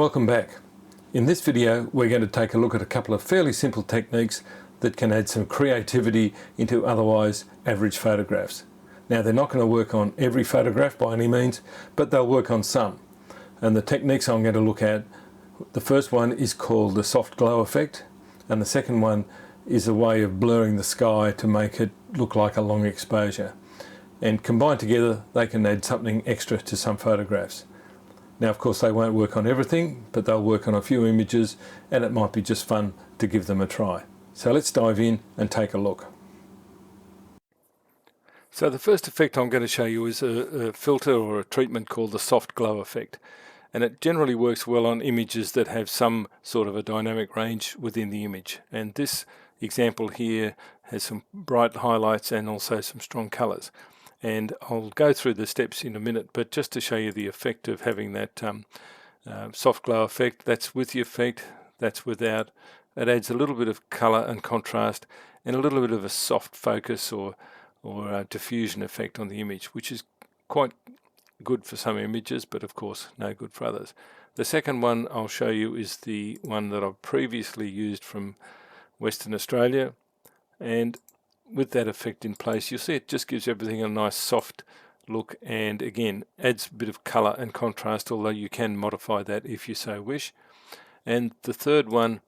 welcome back. In this video we're going to take a look at a couple of fairly simple techniques that can add some creativity into otherwise average photographs. Now they're not going to work on every photograph by any means, but they'll work on some. And the techniques I'm going to look at, the first one is called the soft glow effect, and the second one is a way of blurring the sky to make it look like a long exposure. And combined together they can add something extra to some photographs. Now of course they won't work on everything, but they'll work on a few images and it might be just fun to give them a try. So let's dive in and take a look. So the first effect I'm going to show you is a filter or a treatment called the soft glow effect. And it generally works well on images that have some sort of a dynamic range within the image. And this example here has some bright highlights and also some strong colors. And I'll go through the steps in a minute, but just to show you the effect of having that soft glow effect, that's with the effect, that's without. It adds a little bit of color and contrast and a little bit of a soft focus or a diffusion effect on the image, which is quite good for some images, but of course no good for others. The second one I'll show you is the one that I've previously used from Western Australia, and with that effect in place, you'll see it just gives everything a nice soft look, and again adds a bit of color and contrast, although you can modify that if you so wish. And the third one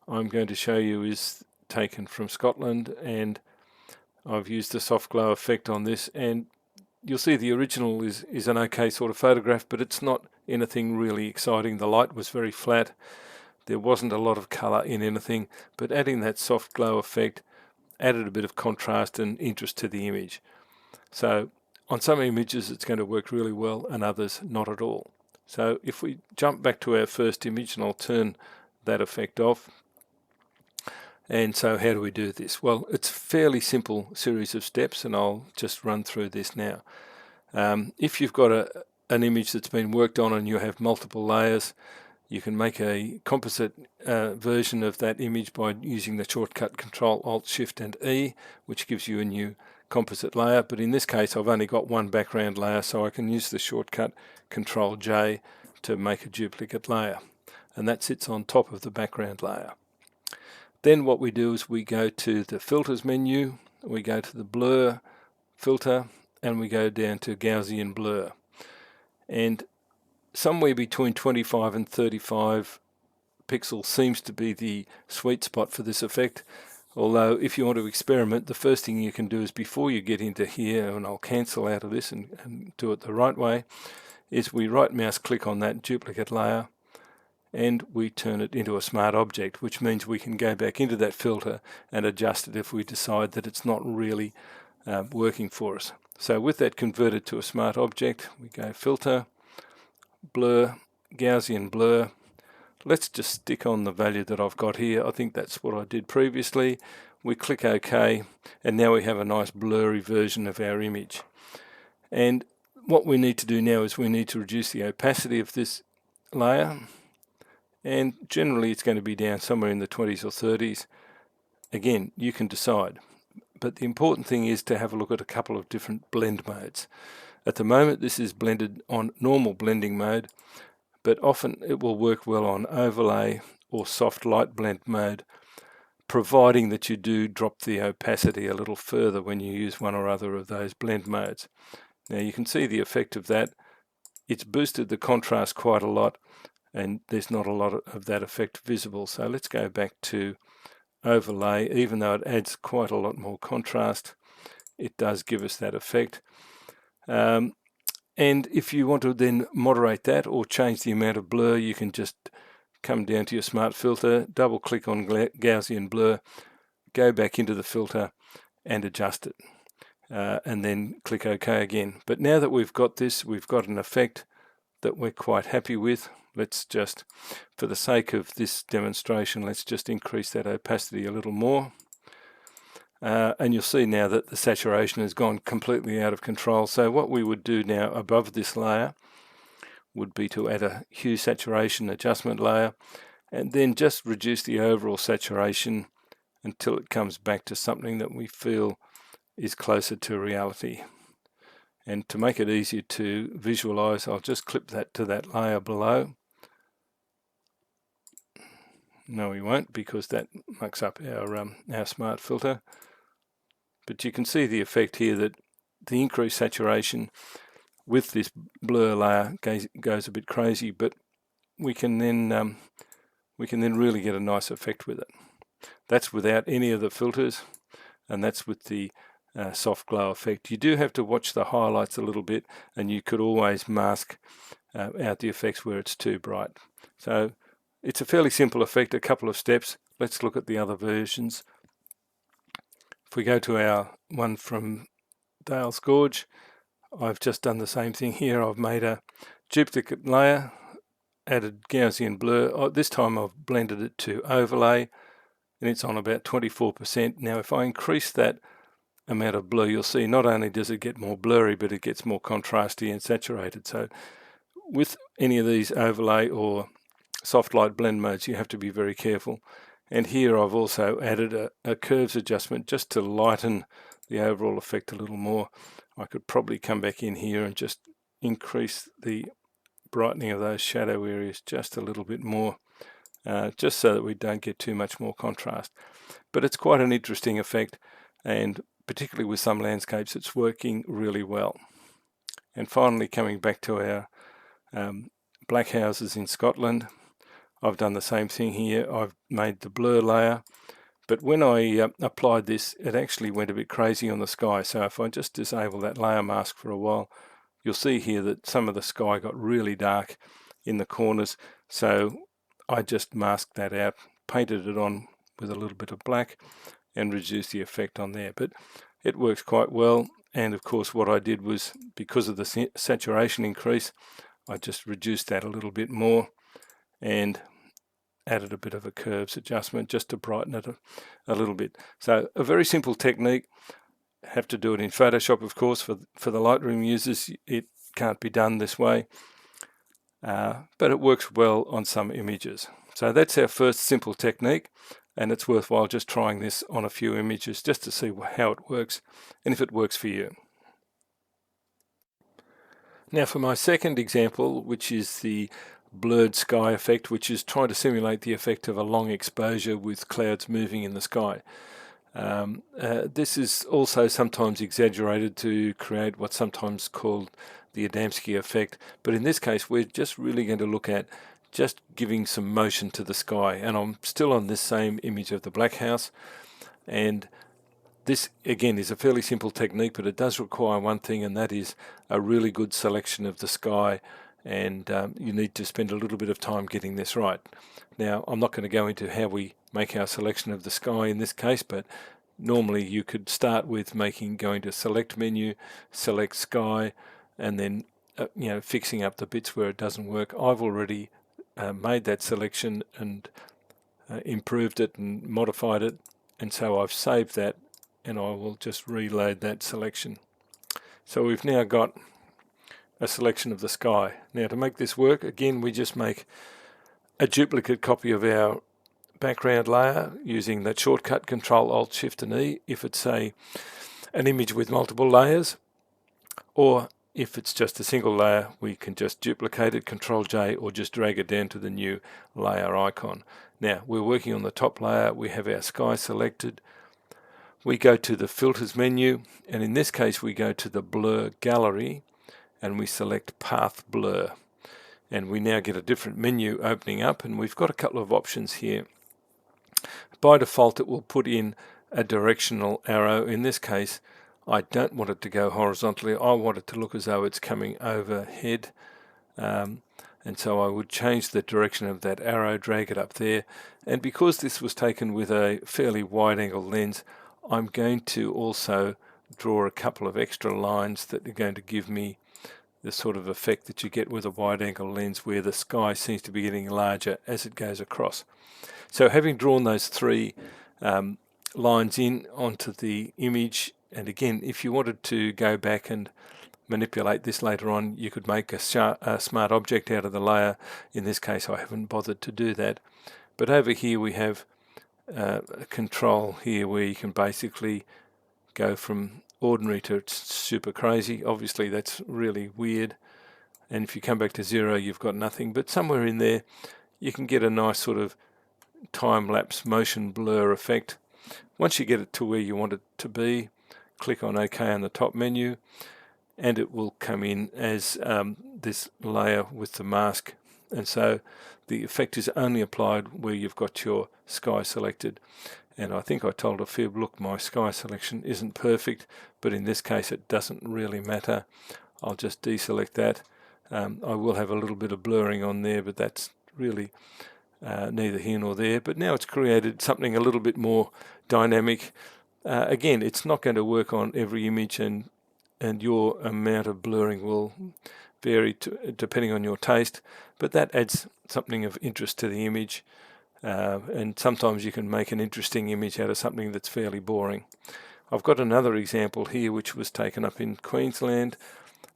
I'm going to show you is taken from Scotland, and I've used the soft glow effect on this, and you'll see the original is an okay sort of photograph, but it's not anything really exciting. The light was very flat, there wasn't a lot of color in anything, but adding that soft glow effect added a bit of contrast and interest to the image. So on some images it's going to work really well and others not at all. So if we jump back to our first image, and I'll turn that effect off. And so how do we do this? Well, it's a fairly simple series of steps, and I'll just run through this now. If you've got an image that's been worked on and you have multiple layers, you can make a composite version of that image by using the shortcut Control Alt Shift and E, which gives you a new composite layer. But in this case I've only got one background layer, so I can use the shortcut Control J to make a duplicate layer, and that sits on top of the background layer. Then what we do is we go to the filters menu, we go to the blur filter, and we go down to Gaussian blur. And somewhere between 25 and 35 pixels seems to be the sweet spot for this effect. Although if you want to experiment, the first thing you can do is, before you get into here, and I'll cancel out of this and do it the right way, is we right mouse click on that duplicate layer and we turn it into a smart object, which means we can go back into that filter and adjust it if we decide that it's not really working for us. So with that converted to a smart object, we go filter, blur, Gaussian blur. Let's just stick on the value that I've got here. I think that's what I did previously. We click OK, and now we have a nice blurry version of our image. And what we need to do now is we need to reduce the opacity of this layer, and generally it's going to be down somewhere in the 20s or 30s. Again, you can decide, but the important thing is to have a look at a couple of different blend modes. At the moment this is blended on normal blending mode, but often it will work well on overlay or soft light blend mode, providing that you do drop the opacity a little further when you use one or other of those blend modes. Now you can see the effect of that. It's boosted the contrast quite a lot, and there's not a lot of that effect visible. So let's go back to overlay. Even though it adds quite a lot more contrast, it does give us that effect. And if you want to then moderate that or change the amount of blur, you can just come down to your smart filter, double click on Gaussian blur, go back into the filter and adjust it, and then click OK again. But now that we've got this, we've got an effect that we're quite happy with. Let's just, for the sake of this demonstration, let's just increase that opacity a little more. And you'll see now that the saturation has gone completely out of control. So what we would do now above this layer would be to add a hue saturation adjustment layer, and then just reduce the overall saturation until it comes back to something that we feel is closer to reality. And to make it easier to visualize, I'll just clip that to that layer below. No, we won't, because that mucks up our smart filter. But you can see the effect here that the increased saturation with this blur layer goes a bit crazy, but we can then really get a nice effect with it. That's without any of the filters, and that's with the soft glow effect. You do have to watch the highlights a little bit, and you could always mask out the effects where it's too bright. So it's a fairly simple effect, a couple of steps. Let's look at the other versions. If we go to our one from Dale's Gorge, I've just done the same thing here. I've made a duplicate layer, added Gaussian blur. This time I've blended it to overlay, and it's on about 24%. Now if I increase that amount of blur, you'll see not only does it get more blurry, but it gets more contrasty and saturated. So with any of these overlay or soft light blend modes, you have to be very careful. And here I've also added a curves adjustment just to lighten the overall effect a little more. I could probably come back in here and just increase the brightening of those shadow areas just a little bit more, just so that we don't get too much more contrast. But it's quite an interesting effect, and particularly with some landscapes, it's working really well. And finally, coming back to our black houses in Scotland, I've done the same thing here. I've made the blur layer, but when I applied this, it actually went a bit crazy on the sky. So if I just disable that layer mask for a while, you'll see here that some of the sky got really dark in the corners. So I just masked that out, painted it on with a little bit of black, and reduced the effect on there. But it works quite well. And of course, what I did was, because of the saturation increase, I just reduced that a little bit more and added a bit of a curves adjustment just to brighten it a little bit. So a very simple technique. Have to do it in Photoshop, of course. For the Lightroom users, it can't be done this way, but it works well on some images. So that's our first simple technique, and it's worthwhile just trying this on a few images just to see how it works and if it works for you. Now for my second example, which is the blurred sky effect, which is trying to simulate the effect of a long exposure with clouds moving in the sky. This is also sometimes exaggerated to create what's sometimes called the Adamski effect, but in this case we're just really going to look at just giving some motion to the sky. And I'm still on this same image of the black house, and this again is a fairly simple technique, but it does require one thing, and that is a really good selection of the sky, and you need to spend a little bit of time getting this right. Now I'm not going to go into how we make our selection of the sky in this case, but normally you could start with going to select menu, select sky, and then fixing up the bits where it doesn't work. I've already made that selection and improved it and modified it, and so I've saved that, and I will just reload that selection. So we've now got a selection of the sky. Now to make this work, again we just make a duplicate copy of our background layer using that shortcut Control Alt Shift and E if it's an image with multiple layers, or if it's just a single layer we can just duplicate it, Control J, or just drag it down to the new layer icon. Now we're working on the top layer, we have our sky selected. We go to the filters menu, and in this case we go to the blur gallery and we select path blur, and we now get a different menu opening up, and we've got a couple of options here. By default it will put in a directional arrow. In this case I don't want it to go horizontally, I want it to look as though it's coming overhead, and so I would change the direction of that arrow, drag it up there, and because this was taken with a fairly wide angle lens, I'm going to also draw a couple of extra lines that are going to give me the sort of effect that you get with a wide angle lens, where the sky seems to be getting larger as it goes across. So having drawn those three lines in onto the image, and again if you wanted to go back and manipulate this later on, you could make a smart object out of the layer. In this case I haven't bothered to do that, but over here we have a control here where you can basically go from ordinary to super crazy. Obviously that's really weird, and if you come back to 0 you've got nothing, but somewhere in there you can get a nice sort of time-lapse motion blur effect. Once you get it to where you want it to be, click on OK on the top menu, and it will come in as this layer with the mask. And so the effect is only applied where you've got your sky selected. And I think I told a fib, look, my sky selection isn't perfect, but in this case it doesn't really matter. I'll just deselect that. I will have a little bit of blurring on there, but that's really neither here nor there. But now it's created something a little bit more dynamic. Again, it's not going to work on every image, and your amount of blurring will vary depending on your taste, but that adds something of interest to the image. And sometimes you can make an interesting image out of something that's fairly boring. I've got another example here which was taken up in Queensland,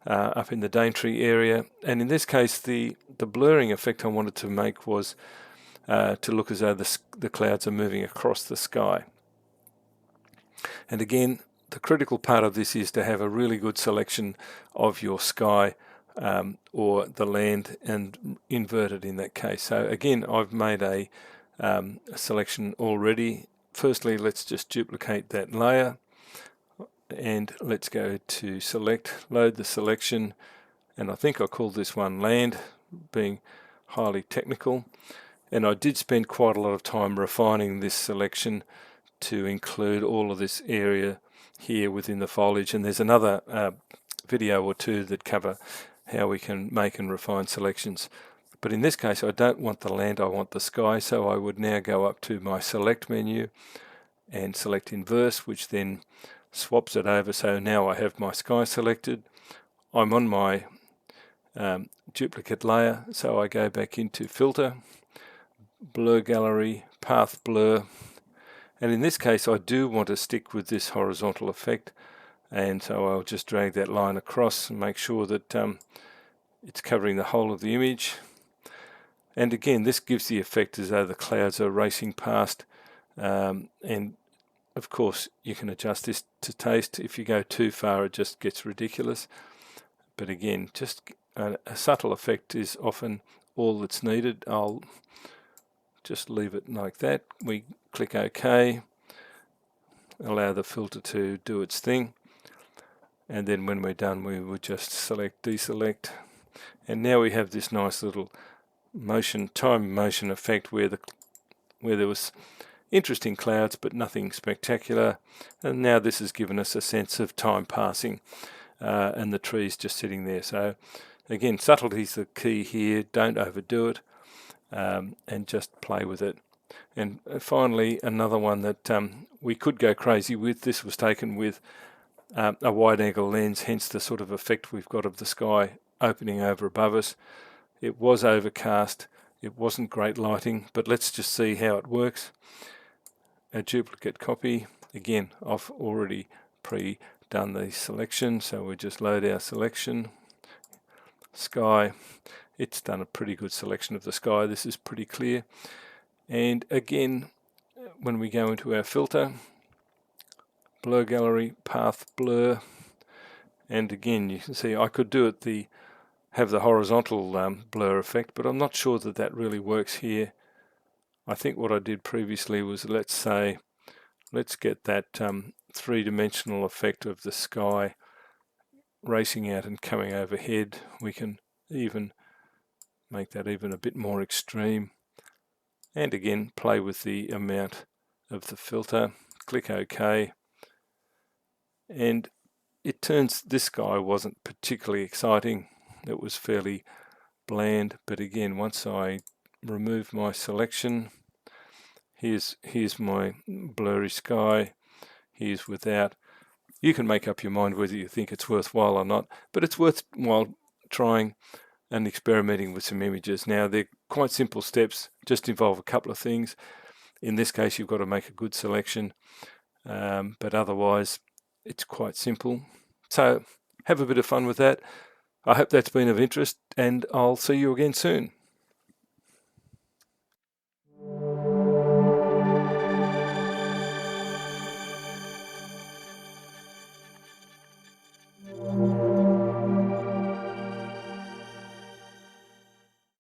up in the Daintree area, and in this case the blurring effect I wanted to make was to look as though the clouds are moving across the sky. And again, the critical part of this is to have a really good selection of your sky or the land, and inverted in that case. So again, I've made a selection already. Firstly, let's just duplicate that layer, and let's go to select, load the selection, and I think I called this one land, being highly technical. And I did spend quite a lot of time refining this selection to include all of this area here within the foliage, and there's another video or two that cover how we can make and refine selections. But in this case I don't want the land, I want the sky, so I would now go up to my select menu and select inverse, which then swaps it over. So now I have my sky selected. I'm on my duplicate layer, so I go back into filter, blur gallery, path blur, and in this case I do want to stick with this horizontal effect, and so I'll just drag that line across and make sure that it's covering the whole of the image. And again, this gives the effect as though the clouds are racing past, and of course you can adjust this to taste. If you go too far it just gets ridiculous, but again, just a subtle effect is often all that's needed. I'll just leave it like that. We click OK, allow the filter to do its thing, and then when we're done we would just select, deselect, and now we have this nice little time motion effect where there was interesting clouds but nothing spectacular, and now this has given us a sense of time passing and the trees just sitting there. So again, subtlety is the key here, don't overdo it, and just play with it. And finally, another one that we could go crazy with. This was taken with a wide angle lens, hence the sort of effect we've got of the sky opening over above us. It was overcast, it wasn't great lighting, but let's just see how it works. A duplicate copy. Again, I've already pre-done the selection, so we just load our selection. Sky, it's done a pretty good selection of the sky. This is pretty clear. And again, when we go into our filter, blur gallery, path blur, and again you can see I could do it have the horizontal blur effect, but I'm not sure that that really works here. I think what I did previously was, let's get that three-dimensional effect of the sky racing out and coming overhead. We can even make that even a bit more extreme, and again play with the amount of the filter. Click OK, and it turns, this sky wasn't particularly exciting, it was fairly bland, but again, once I remove my selection, here's my blurry sky, here's without. You can make up your mind whether you think it's worthwhile or not, but it's worthwhile trying and experimenting with some images. Now they're quite simple steps, just involve a couple of things. In this case you've got to make a good selection, but otherwise it's quite simple. So have a bit of fun with that. I hope that's been of interest, and I'll see you again soon.